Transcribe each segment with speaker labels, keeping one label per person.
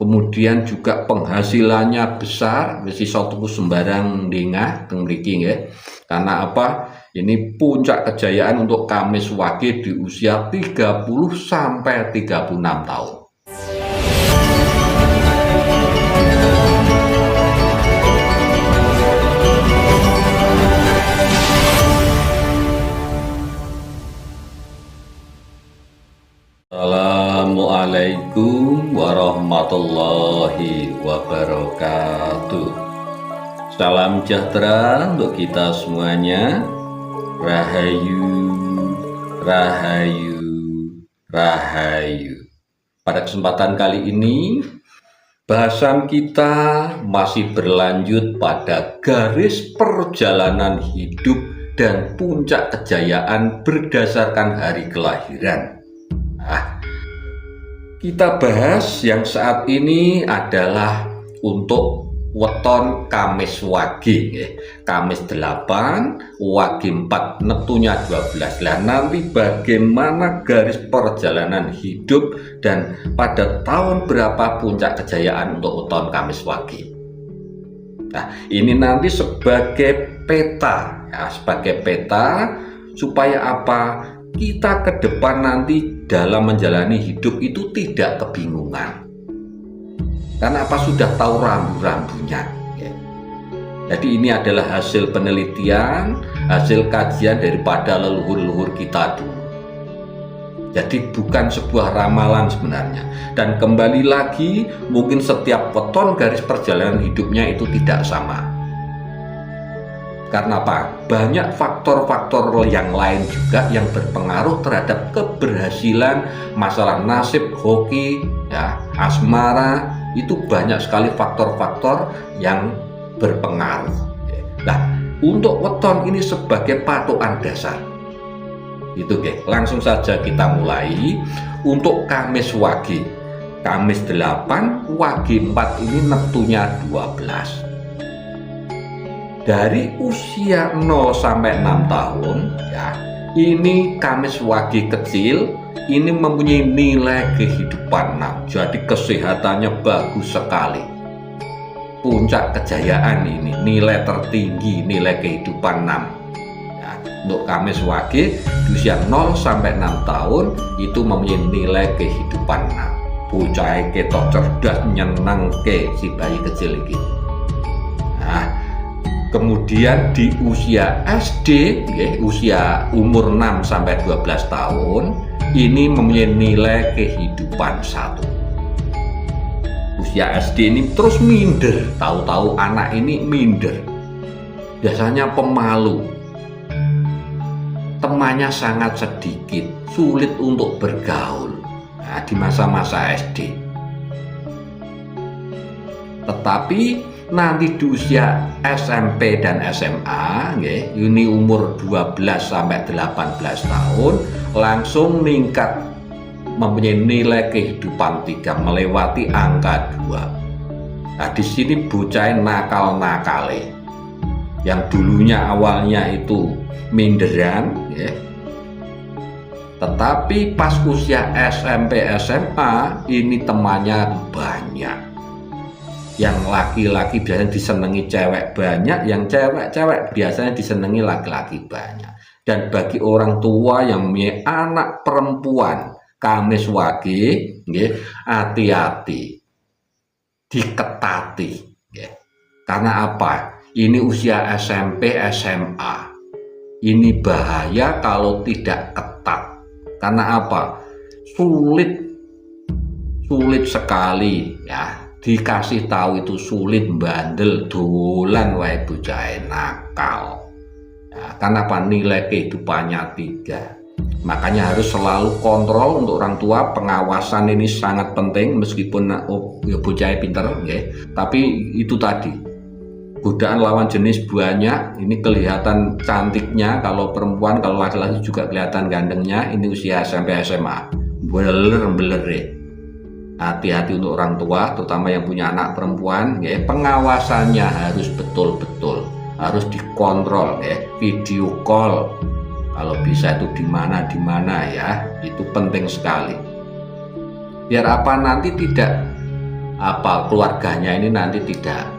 Speaker 1: kemudian juga penghasilannya besar, mesti tuku sembarang dengah teng mriki nggih. Karena apa? Ini puncak kejayaan untuk Kamis Wage di usia 30 sampai 36 tahun. Assalamualaikum warahmatullahi wabarakatuh. Salam sejahtera untuk kita semuanya. Rahayu, rahayu, rahayu. Pada kesempatan kali ini, bahasan kita masih berlanjut pada garis perjalanan hidup dan puncak kejayaan berdasarkan hari kelahiran. Kita bahas yang saat ini adalah untuk weton Kamis Wage, Kamis 8, Wage 4, neptunya 12. Nah, nanti bagaimana garis perjalanan hidup dan pada tahun berapa puncak kejayaan untuk weton Kamis Wage. Nah, ini nanti sebagai peta, ya, sebagai peta supaya apa? Kita ke depan nanti dalam menjalani hidup itu tidak kebingungan. Karena apa? Sudah tahu rambu-rambunya. Ya. Jadi ini adalah hasil penelitian, hasil kajian daripada leluhur-leluhur kita dulu. Jadi bukan sebuah ramalan sebenarnya. Dan kembali lagi, mungkin setiap weton garis perjalanan hidupnya itu tidak sama. Karena apa? Banyak faktor-faktor yang lain juga yang berpengaruh terhadap keberhasilan, masalah nasib, hoki, ya, asmara, itu banyak sekali faktor-faktor yang berpengaruh. Nah, untuk weton ini sebagai patokan dasar. Itu langsung saja kita mulai untuk Kamis Wage. Kamis 8, Wage 4 ini neptunya 12. Dari usia 0 sampai 6 tahun, ya, ini Kamis Wage kecil, ini mempunyai nilai kehidupan 6. Jadi kesehatannya bagus sekali. Puncak kejayaan ini, nilai tertinggi, nilai kehidupan 6. Ya, untuk Kamis Wage di usia 0 sampai 6 tahun itu mempunyai nilai kehidupan 6. Bocah ketok cerdas, nyenengke si bayi kecil ini. Nah, kemudian di usia SD, usia umur 6 sampai 12 tahun, ini mempunyai nilai kehidupan 1. Usia SD ini terus minder, tahu-tahu anak ini minder. Biasanya pemalu. Temannya sangat sedikit, sulit untuk bergaul. Nah, di masa-masa SD. Tetapi nanti di usia SMP dan SMA, ini umur 12 sampai 18 tahun, langsung meningkat mempunyai nilai kehidupan 3, melewati angka 2. Nah, di sini bocah nakal-nakale yang dulunya awalnya itu minderan, tetapi pas usia SMP SMA ini temannya banyak. Yang laki-laki biasanya disenangi cewek banyak, yang cewek-cewek biasanya disenangi laki-laki banyak. Dan bagi orang tua yang mempunyai anak perempuan Kamis Wage, hati-hati, diketati. Karena apa? Ini usia SMP SMA. Ini bahaya kalau tidak ketat. Karena apa? Sulit sekali, ya. Dikasih tahu itu sulit, bandel, dolan wae bocah nakal. Ya, karena apa? Nilai kehidupannya 3. Makanya harus selalu kontrol untuk orang tua. Pengawasan ini sangat penting, meskipun bocah pinter, tapi itu tadi, godaan lawan jenis banyak. Ini kelihatan cantiknya kalau perempuan, kalau laki-laki juga kelihatan gandengnya. Ini usia SMP SMA, beler. Hati-hati untuk orang tua, terutama yang punya anak perempuan, pengawasannya harus betul-betul, harus dikontrol, video call, kalau bisa itu di mana ya, itu penting sekali. Biar apa? Nanti tidak keluarganya ini nanti tidak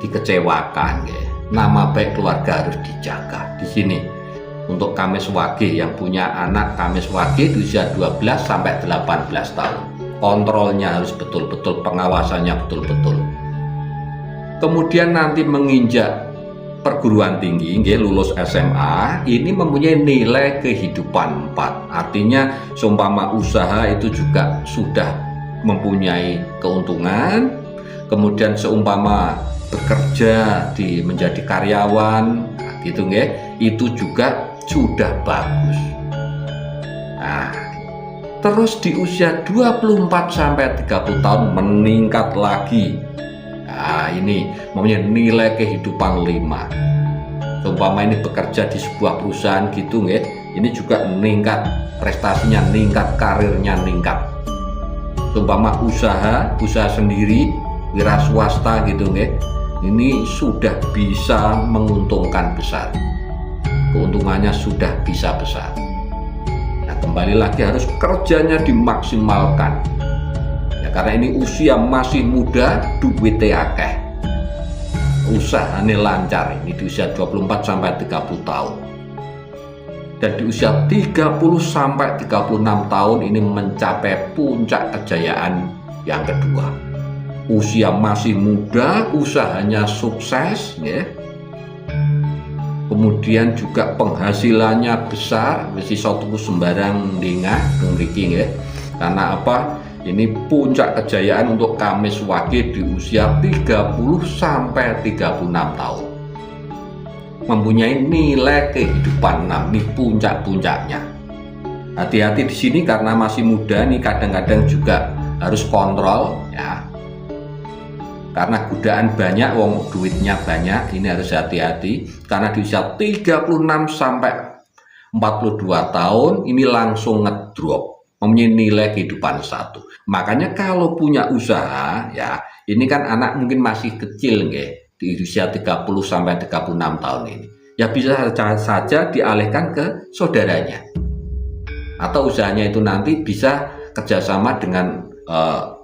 Speaker 1: dikecewakan ya. Nama baik keluarga harus dijaga. Di sini untuk Kamis Wage yang punya anak Kamis Wage di usia 12 sampai 18 tahun. Kontrolnya harus betul-betul, pengawasannya betul-betul. Kemudian nanti menginjak perguruan tinggi, lulus SMA, ini mempunyai nilai kehidupan 4. Artinya seumpama usaha itu juga sudah mempunyai keuntungan. Kemudian seumpama bekerja menjadi karyawan, gitu itu juga sudah bagus. Nah, terus di usia 24 sampai 30 tahun meningkat lagi. Nah, ini mempunyai nilai kehidupan 5. Seumpama ini bekerja di sebuah perusahaan gitu ini juga meningkat, prestasinya meningkat, karirnya meningkat. Seumpama usaha sendiri, wira swasta gitu ini sudah bisa menguntungkan besar. Keuntungannya sudah bisa besar. Kembali lagi harus kerjanya dimaksimalkan ya, karena ini usia masih muda, duitnya akeh, usahanya lancar. Ini di usia 24 sampai 30 tahun, dan di usia 30 sampai 36 tahun ini mencapai puncak kejayaan yang kedua. Usia masih muda, usahanya sukses ya. Kemudian juga penghasilannya besar, mesti suatu sembarang dengah mriki ya. Karena apa? Ini puncak kejayaan untuk Kamis Wage di usia 30 sampai 36 tahun. Mempunyai nilai kehidupan 6, nih puncak-puncaknya. Hati-hati di sini karena masih muda nih, kadang-kadang juga harus kontrol ya. Karena godaan banyak, wong duitnya banyak, ini harus hati-hati. Karena di usia 36 sampai 42 tahun ini langsung ngedrop, mempunyai nilai kehidupan 1. Makanya kalau punya usaha ya, ini kan anak mungkin masih kecil di usia 30 sampai 36 tahun ini. Ya bisa saja dialihkan ke saudaranya. Atau usahanya itu nanti bisa kerjasama dengan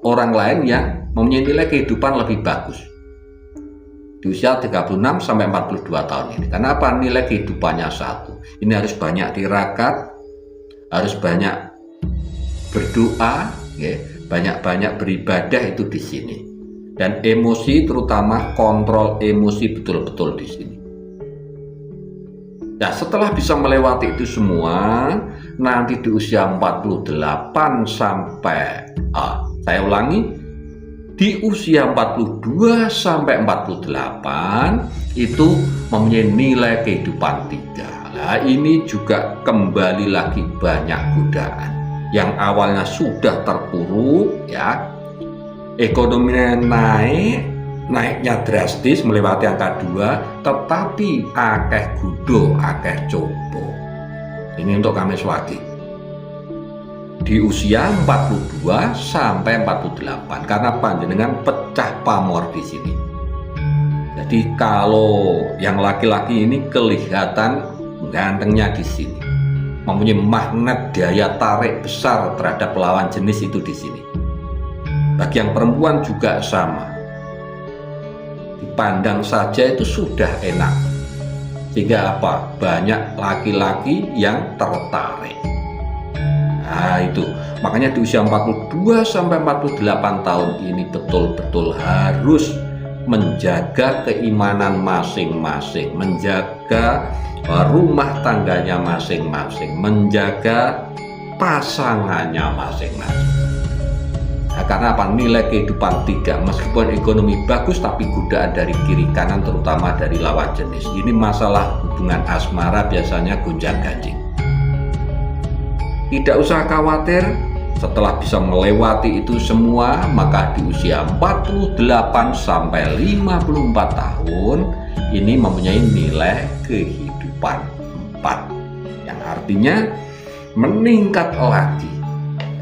Speaker 1: orang lain yang mempunyai nilai kehidupan lebih bagus di usia 36 sampai 42 tahun ini. Karena apa? Nilai kehidupannya 1. Ini harus banyak tirakat, harus banyak berdoa, banyak-banyak beribadah itu di sini. Dan emosi, terutama kontrol emosi betul-betul di sini. Nah, setelah bisa melewati itu semua, nanti di usia 48 sampai saya ulangi, di usia 42 sampai 48 itu mempunyai nilai kehidupan 3. Nah, ini juga kembali lagi banyak godaan. Yang awalnya sudah terpuruk ya, ekonominya naiknya drastis melewati angka 2, tetapi akeh gudo, akeh coba. Ini untuk Kamis Wage di usia 42 sampai 48, karena panjenengan pecah pamor di sini. Jadi kalau yang laki-laki ini kelihatan gantengnya di sini, mempunyai magnet daya tarik besar terhadap lawan jenis itu di sini. Bagi yang perempuan juga sama, dipandang saja itu sudah enak, sehingga apa? Banyak laki-laki yang tertarik. Nah itu, makanya di usia 42 sampai 48 tahun ini betul-betul harus menjaga keimanan masing-masing, menjaga rumah tangganya masing-masing, menjaga pasangannya masing-masing. Nah, karena apa? Nilai kehidupan 3, meskipun ekonomi bagus tapi godaan dari kiri kanan, terutama dari lawan jenis. Ini masalah hubungan asmara biasanya gonjang-ganjing. Tidak usah khawatir, setelah bisa melewati itu semua, maka di usia 48 sampai 54 tahun ini mempunyai nilai kehidupan 4, yang artinya meningkat lagi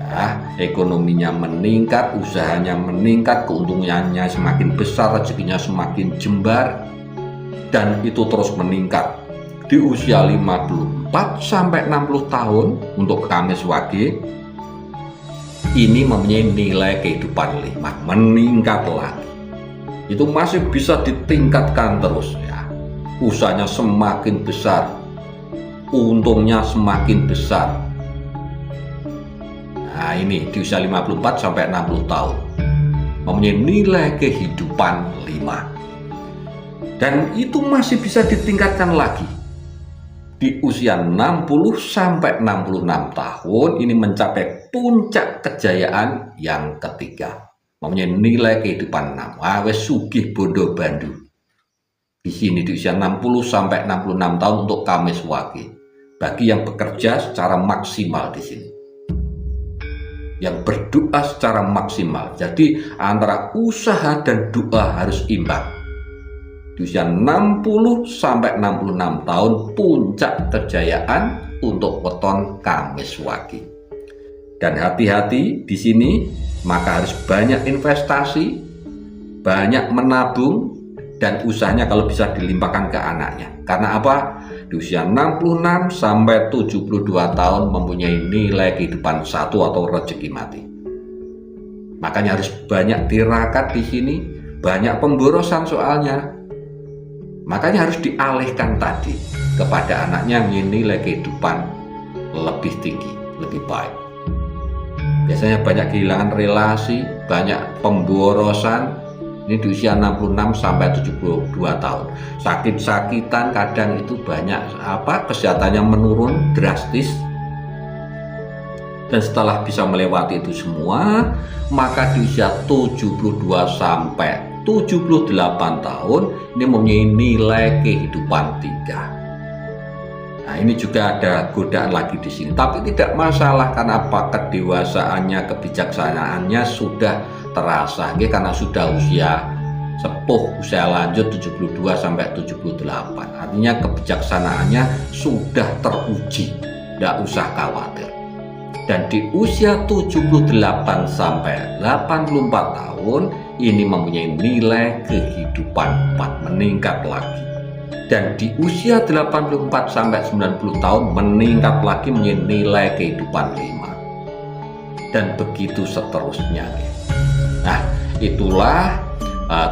Speaker 1: ya, ekonominya meningkat, usahanya meningkat, keuntungannya semakin besar, rezekinya semakin jembar, dan itu terus meningkat. Di usia 54 sampai 60 tahun untuk Kamis Wage ini mempunyai nilai kehidupan 5, meningkat lagi. Itu masih bisa ditingkatkan terus ya. Usahanya semakin besar, untungnya semakin besar. Nah ini di usia 54 sampai 60 tahun mempunyai nilai kehidupan 5. Dan itu masih bisa ditingkatkan lagi. Di usia 60 sampai 66 tahun ini mencapai puncak kejayaan yang ketiga. Mempunyai nilai kehidupan 6. Wes sugih bondo bandu. Di sini di usia 60 sampai 66 tahun untuk Kamis Wage. Bagi yang bekerja secara maksimal di sini. Yang berdoa secara maksimal. Jadi antara usaha dan doa harus imbang. Di usia 60 sampai 66 tahun puncak kejayaan untuk weton Kamis Wage. Dan hati-hati di sini, maka harus banyak investasi, banyak menabung, dan usahanya kalau bisa dilimpahkan ke anaknya. Karena apa? Di usia 66 sampai 72 tahun mempunyai nilai kehidupan 1 atau rezeki mati. Makanya harus banyak tirakat di sini, banyak pemborosan soalnya. Makanya harus dialihkan tadi kepada anaknya yang nilai kehidupan lebih tinggi, lebih baik. Biasanya banyak kehilangan relasi, banyak pemborosan. Ini di usia 66 sampai 72 tahun. Sakit-sakitan kadang itu banyak kesehatannya menurun drastis. Dan setelah bisa melewati itu semua, maka di usia 72 sampai 78 tahun ini mempunyai nilai kehidupan 3. Nah, ini juga ada godaan lagi di sini, tapi tidak masalah karena apa? Kedewasaannya, kebijaksanaannya sudah terasa, karena sudah usia sepuh, usia lanjut 72 sampai 78. Artinya kebijaksanaannya sudah teruji, tidak usah khawatir. Dan di usia 78 sampai 84 tahun ini mempunyai nilai kehidupan 4, meningkat lagi. Dan di usia 84 sampai 90 tahun meningkat lagi menjadi nilai kehidupan 5. Dan begitu seterusnya. Nah, itulah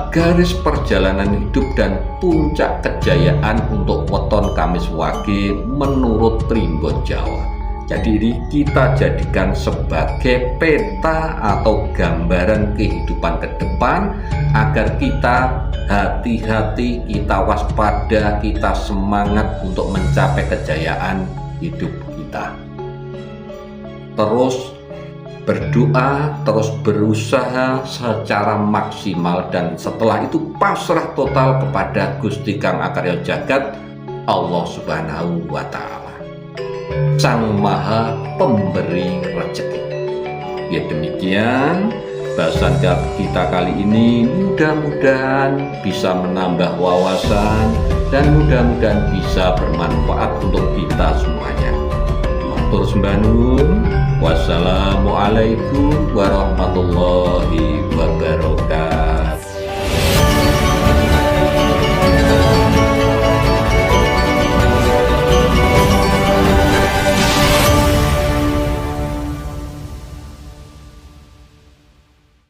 Speaker 1: garis perjalanan hidup dan puncak kejayaan untuk weton Kamis Wage menurut Primbon Jawa. Jadi ini kita jadikan sebagai peta atau gambaran kehidupan ke depan agar kita hati-hati, kita waspada, kita semangat untuk mencapai kejayaan hidup kita. Terus berdoa, terus berusaha secara maksimal, dan setelah itu pasrah total kepada Gusti Kang Akarya Jagat, Allah Subhanahu wa Ta'ala, Sang Maha Pemberi Rezeki. Ya demikian bahasan kita kali ini, mudah-mudahan bisa menambah wawasan dan mudah-mudahan bisa bermanfaat untuk kita semuanya. Matur sembah nuwun. Wassalamualaikum warahmatullahi wabarakatuh.